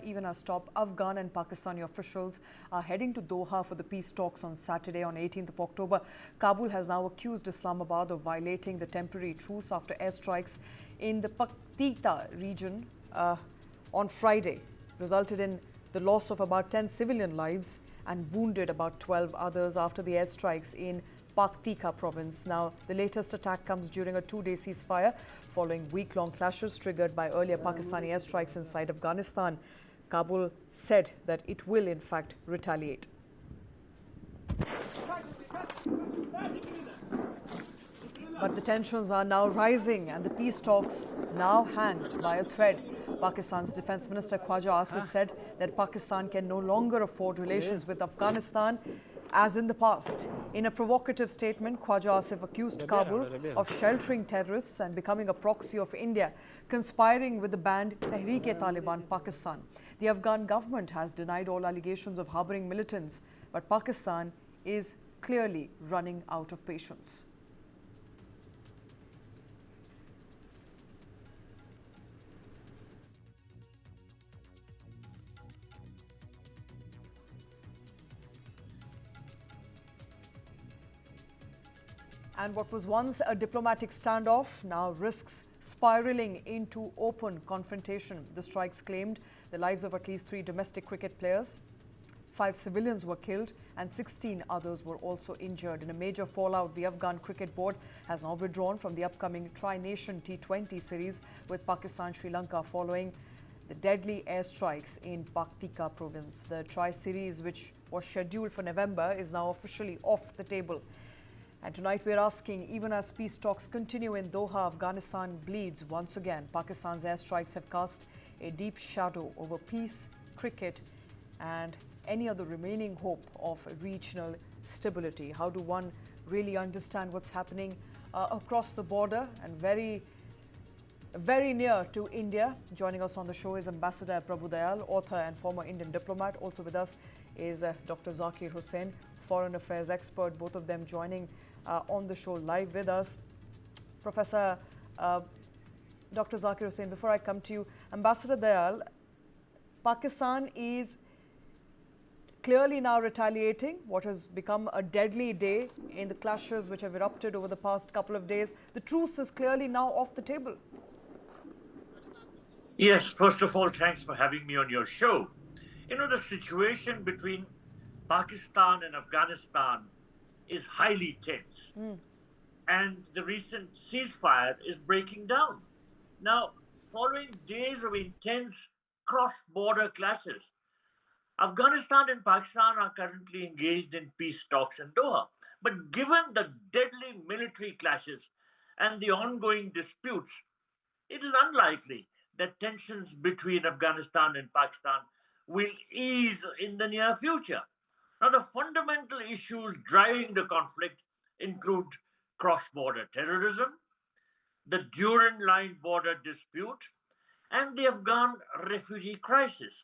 even as top Afghan and Pakistani officials are heading to Doha for the peace talks on Saturday on 18th of October. Kabul has now accused Islamabad of violating the temporary truce after airstrikes in the Paktika region on Friday resulted in the loss of about 10 civilian lives and wounded about 12 others after the airstrikes in Paktika province. Now, the latest attack comes during a two-day ceasefire following week-long clashes triggered by earlier Pakistani airstrikes inside Afghanistan. Kabul said that it will, in fact, retaliate. But the tensions are now rising and the peace talks now hang by a thread. Pakistan's Defence Minister Khawaja Asif said that Pakistan can no longer afford relations with Afghanistan as in the past. In a provocative statement, Khawaja Asif accused Kabul of sheltering terrorists and becoming a proxy of India, conspiring with the banned Tehreek-e-Taliban Pakistan. The Afghan government has denied all allegations of harboring militants, but Pakistan is clearly running out of patience. And what was once a diplomatic standoff now risks spiraling into open confrontation. The strikes claimed the lives of at least 3 domestic cricket players. 5 civilians were killed and 16 others were also injured. In a major fallout, the Afghan Cricket Board has now withdrawn from the upcoming Tri-Nation T20 series with Pakistan and Sri Lanka following the deadly airstrikes in Paktika province. The Tri-Series, which was scheduled for November, is now officially off the table. And tonight we're asking, even as peace talks continue in Doha, Afghanistan bleeds once again. Pakistan's airstrikes have cast a deep shadow over peace, cricket and any other remaining hope of regional stability. How do one really understand what's happening across the border and very near to India? Joining us on the show is Ambassador Prabhu Dayal, author and former Indian diplomat. Also with us is Dr. Zakir Hussain, foreign affairs expert, both of them joining on the show live with us. Professor Dr. Zakir Hussain, before I come to you, Ambassador Dayal, Pakistan is clearly now retaliating what has become a deadly day in the clashes which have erupted over the past couple of days. The truce is clearly now off the table. Yes, first of all, thanks for having me on your show. You know, the situation between Pakistan and Afghanistan is highly tense. And the recent ceasefire is breaking down. Now, following days of intense cross-border clashes, Afghanistan and Pakistan are currently engaged in peace talks in Doha. But given the deadly military clashes and the ongoing disputes, it is unlikely that tensions between Afghanistan and Pakistan will ease in the near future. Now, the fundamental issues driving the conflict include cross-border terrorism, the Durand Line border dispute, and the Afghan refugee crisis.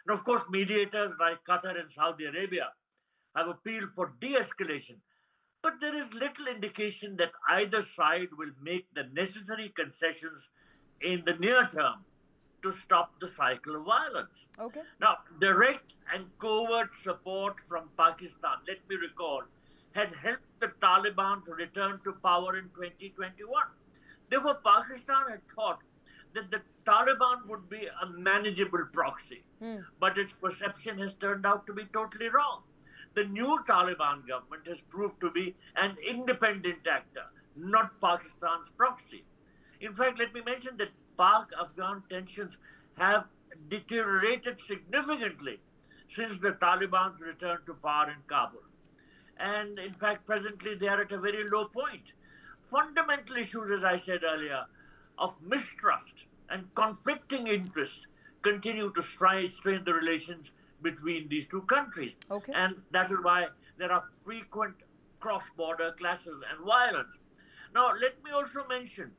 And of course, mediators like Qatar and Saudi Arabia have appealed for de-escalation, but there is little indication that either side will make the necessary concessions in the near term to stop the cycle of violence. Okay. Now, direct and covert support from Pakistan, let me recall, had helped the Taliban to return to power in 2021. Therefore, Pakistan had thought that the Taliban would be a manageable proxy, but its perception has turned out to be totally wrong. The new Taliban government has proved to be an independent actor, not Pakistan's proxy. In fact, let me mention that Pak-Afghan tensions have deteriorated significantly since the Taliban's return to power in Kabul. And in fact, presently they are at a very low point. Fundamental issues, as I said earlier, of mistrust and conflicting interests continue to strain the relations between these two countries. Okay. And that is why there are frequent cross-border clashes and violence. Now, let me also mention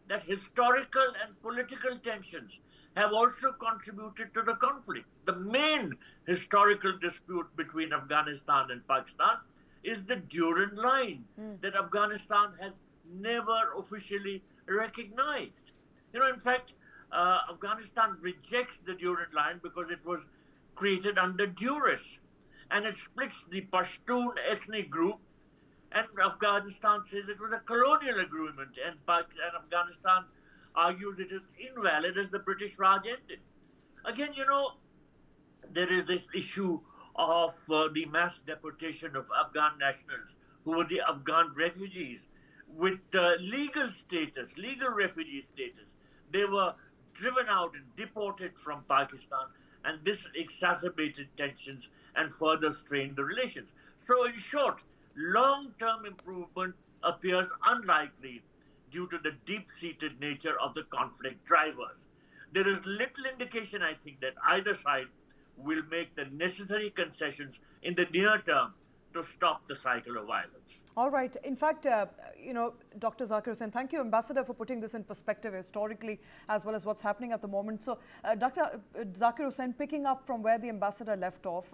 that historical and political tensions have also contributed to the conflict. The main historical dispute between Afghanistan and Pakistan is the Durand Line that Afghanistan has never officially recognized. You know, in fact, Afghanistan rejects the duress line because it was created under duress, and it splits the Pashtun ethnic group. And Afghanistan says it was a colonial agreement, and Afghanistan argues it is invalid as the British Raj ended. Again, there is this issue of the mass deportation of Afghan nationals who were the Afghan refugees with legal status, legal refugee status. They were driven out and deported from Pakistan, and this exacerbated tensions and further strained the relations. So, in short, long term improvement appears unlikely due to the deep seated nature of the conflict drivers. There is little indication, I think, that either side will make the necessary concessions in the near term to stop the cycle of violence. All right. In fact, Dr. Zakir Hussain, thank you, Ambassador, for putting this in perspective historically as well as what's happening at the moment. So, Dr. Zakir Hussain, picking up from where the Ambassador left off,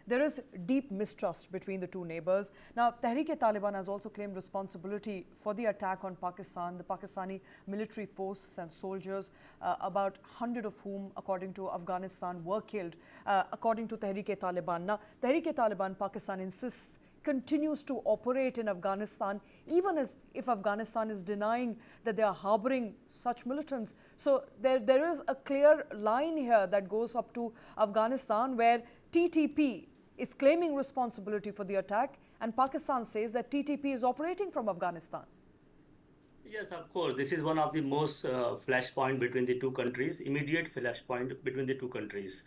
there is deep mistrust between the two neighbors. Now, Tehreek-e-Taliban has also claimed responsibility for the attack on Pakistan, the Pakistani military posts and soldiers, about 100 of whom, according to Afghanistan, were killed, according to Tehreek-e-Taliban. Now, Tehreek-e-Taliban, Pakistan insists, continues to operate in Afghanistan, even as if Afghanistan is denying that they are harboring such militants. So there is a clear line here that goes up to Afghanistan, where TTP is claiming responsibility for the attack, and Pakistan says that TTP is operating from Afghanistan. Yes, of course. This is one of the most flashpoint between the two countries, immediate flashpoint between the two countries.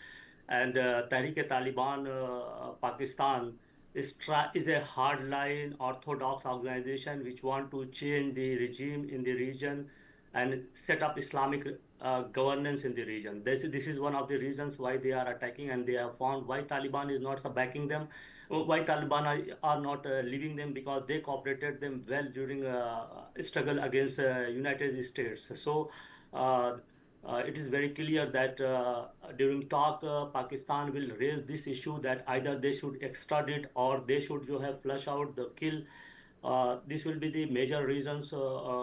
And Tehreek-e-Taliban, Pakistan, is a hardline orthodox organization which want to change the regime in the region and set up Islamic governance in the region. This is one of the reasons why they are attacking, and they have found why Taliban is not backing them, why Taliban are not leaving them, because they cooperated them well during struggle against United States. So it is very clear that during talk, Pakistan will raise this issue that either they should extradite or they should flush out the kill. This will be the major reasons,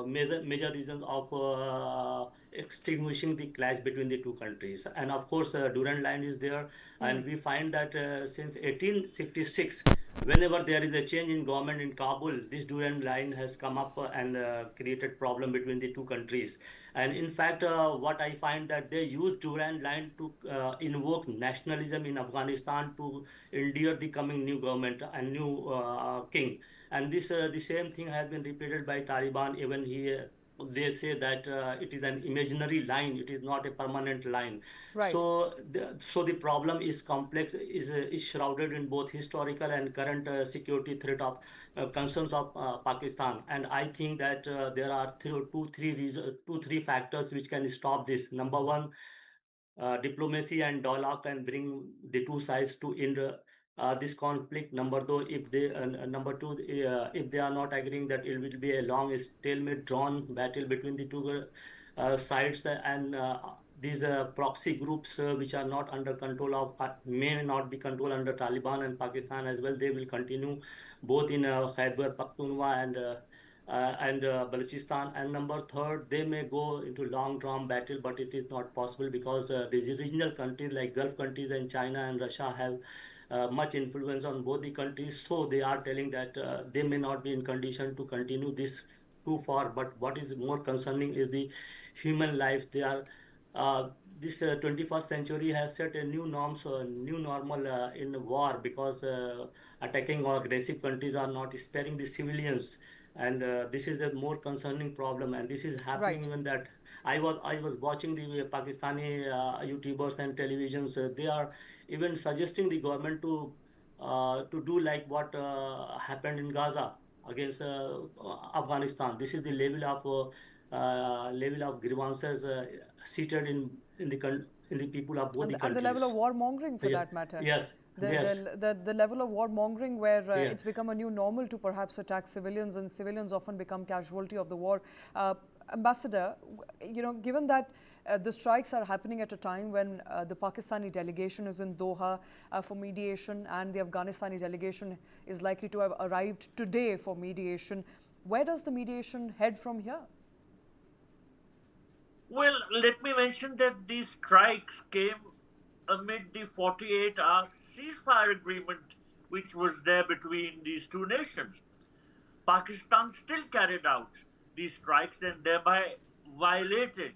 major reasons of extinguishing the clash between the two countries. And of course, Durand Line is there, and we find that since 1866, whenever there is a change in government in Kabul, this Durand Line has come up and created problem between the two countries. And in fact, what I find that they use Durand Line to invoke nationalism in Afghanistan to endear the coming new government and new king. And this the same thing has been repeated by Taliban. Even here, they say that it is an imaginary line; it is not a permanent line. Right. So the problem is complex, is shrouded in both historical and current security threat of concerns of Pakistan. And I think that there are two, three factors which can stop this. Number one, diplomacy and dialogue can bring the two sides to end this conflict. Number two, if they are not agreeing, that it will be a long stalemate drawn battle between the two sides, and these proxy groups which are not under control of, may not be controlled under Taliban and Pakistan as well. They will continue both in Khyber Pakhtunkhwa and Balochistan. And number third, they may go into long drawn battle, but it is not possible because the regional countries like Gulf countries and China and Russia have much influence on both the countries. So they are telling that they may not be in condition to continue this too far. But what is more concerning is the human life. They are this 21st century has set a new norms, new normal in war, because attacking or aggressive countries are not sparing the civilians. And this is a more concerning problem, and this is happening. Right. Even that I was watching the Pakistani YouTubers and televisions. They are even suggesting the government to do like what happened in Gaza against Afghanistan. This is the level of grievances seated in the people of both the countries. And the level of warmongering, for that matter. Yes. The level of warmongering, where Yeah. it's become a new normal to perhaps attack civilians, and civilians often become casualty of the war. Ambassador, given that the strikes are happening at a time when the Pakistani delegation is in Doha for mediation, and the Afghanistani delegation is likely to have arrived today for mediation, where does the mediation head from here? Well, let me mention that these strikes came amid the 48-hour ceasefire agreement which was there between these two nations. Pakistan still carried out these strikes and thereby violated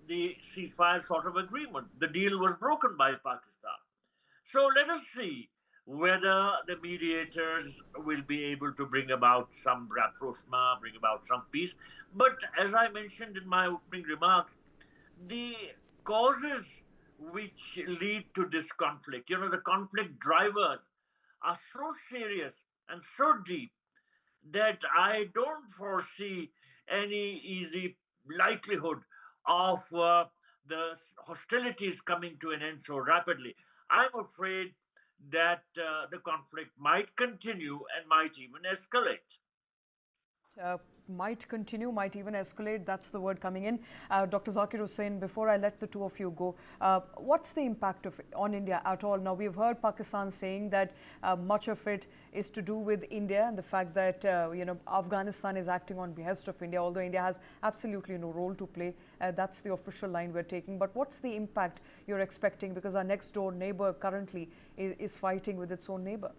the ceasefire sort of agreement. The deal was broken by Pakistan. So let us see whether the mediators will be able to bring about some rapprochement, bring about some peace. But as I mentioned in my opening remarks, the causes which lead to this conflict, the conflict drivers are so serious and so deep that I don't foresee any easy likelihood of the hostilities coming to an end so rapidly. I'm afraid that the conflict might continue and might even escalate. Might continue, might even escalate. That's the word coming in. Dr. Zakir Hussain, before I let the two of you go, what's the impact on India at all? Now, we've heard Pakistan saying that much of it is to do with India and the fact that, Afghanistan is acting on behest of India, although India has absolutely no role to play. That's the official line we're taking. But what's the impact you're expecting? Because our next door neighbor currently is fighting with its own neighbor.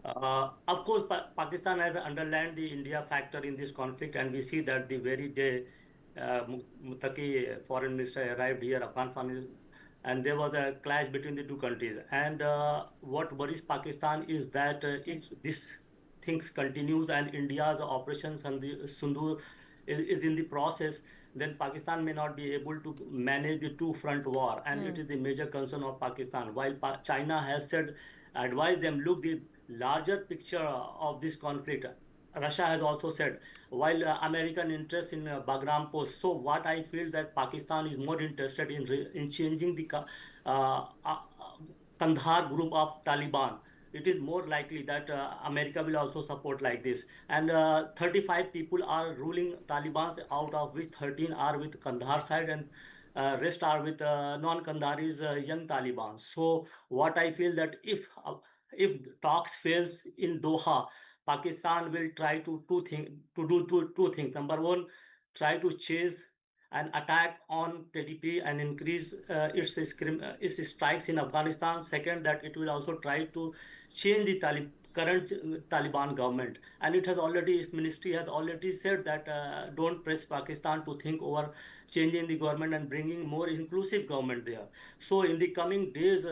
Of course, Pakistan has underlined the India factor in this conflict, and we see that the very day Muttaqi foreign minister arrived here, Afghanistan, and there was a clash between the two countries. And what worries Pakistan is that if this things continues and India's operation Sindhu is in the process, then Pakistan may not be able to manage the two-front war, and it is the major concern of Pakistan. While China has said, advised them, look, the larger picture of this conflict. Russia has also said, while American interest in Bagram Post. So what I feel that Pakistan is more interested in changing the Kandahar group of Taliban. It is more likely that America will also support like this. And 35 people are ruling Taliban, out of which 13 are with Kandahar side and rest are with non-Kandaharis young Taliban. So what I feel that if talks fails in Doha, Pakistan will try to do two things. Number one, try to chase an attack on TTP and increase its strikes in Afghanistan. Second, that it will also try to change the current Taliban government, and its ministry has already said that don't press Pakistan to think over changing the government and bringing more inclusive government there. So in the coming days,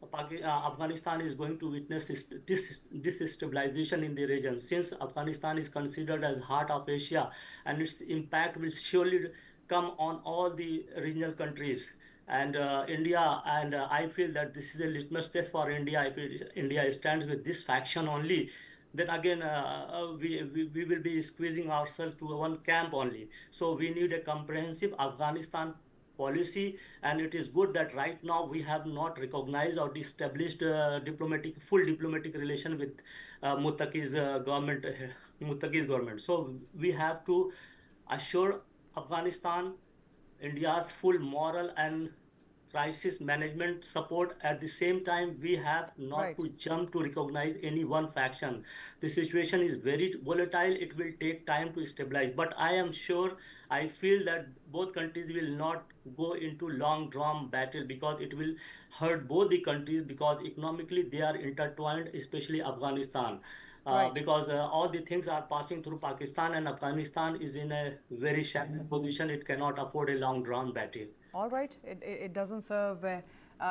Afghanistan is going to witness destabilization in the region, since Afghanistan is considered as heart of Asia, and its impact will surely come on all the regional countries and India. And I feel that this is a litmus test for India. If India stands with this faction only, then again we will be squeezing ourselves to one camp only. So we need a comprehensive Afghanistan policy, and it is good that right now we have not recognized or established full diplomatic relation with Muttaqi's government. So we have to assure Afghanistan India's full moral and crisis management support. At the same time, we have not to jump to recognize any one faction. The situation is very volatile. It will take time to stabilize. But I am sure, I feel that both countries will not go into long drawn battle, because it will hurt both the countries, because economically they are intertwined, especially Afghanistan. Because all the things are passing through Pakistan, and Afghanistan is in a very shallow position. It cannot afford a long drawn battle. All right. It doesn't serve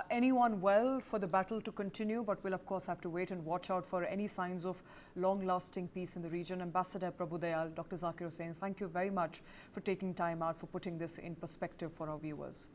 anyone well for the battle to continue, but we'll of course have to wait and watch out for any signs of long-lasting peace in the region. Ambassador Prabhu Dayal, Dr. Zakir Hussain, thank you very much for taking time out, for putting this in perspective for our viewers.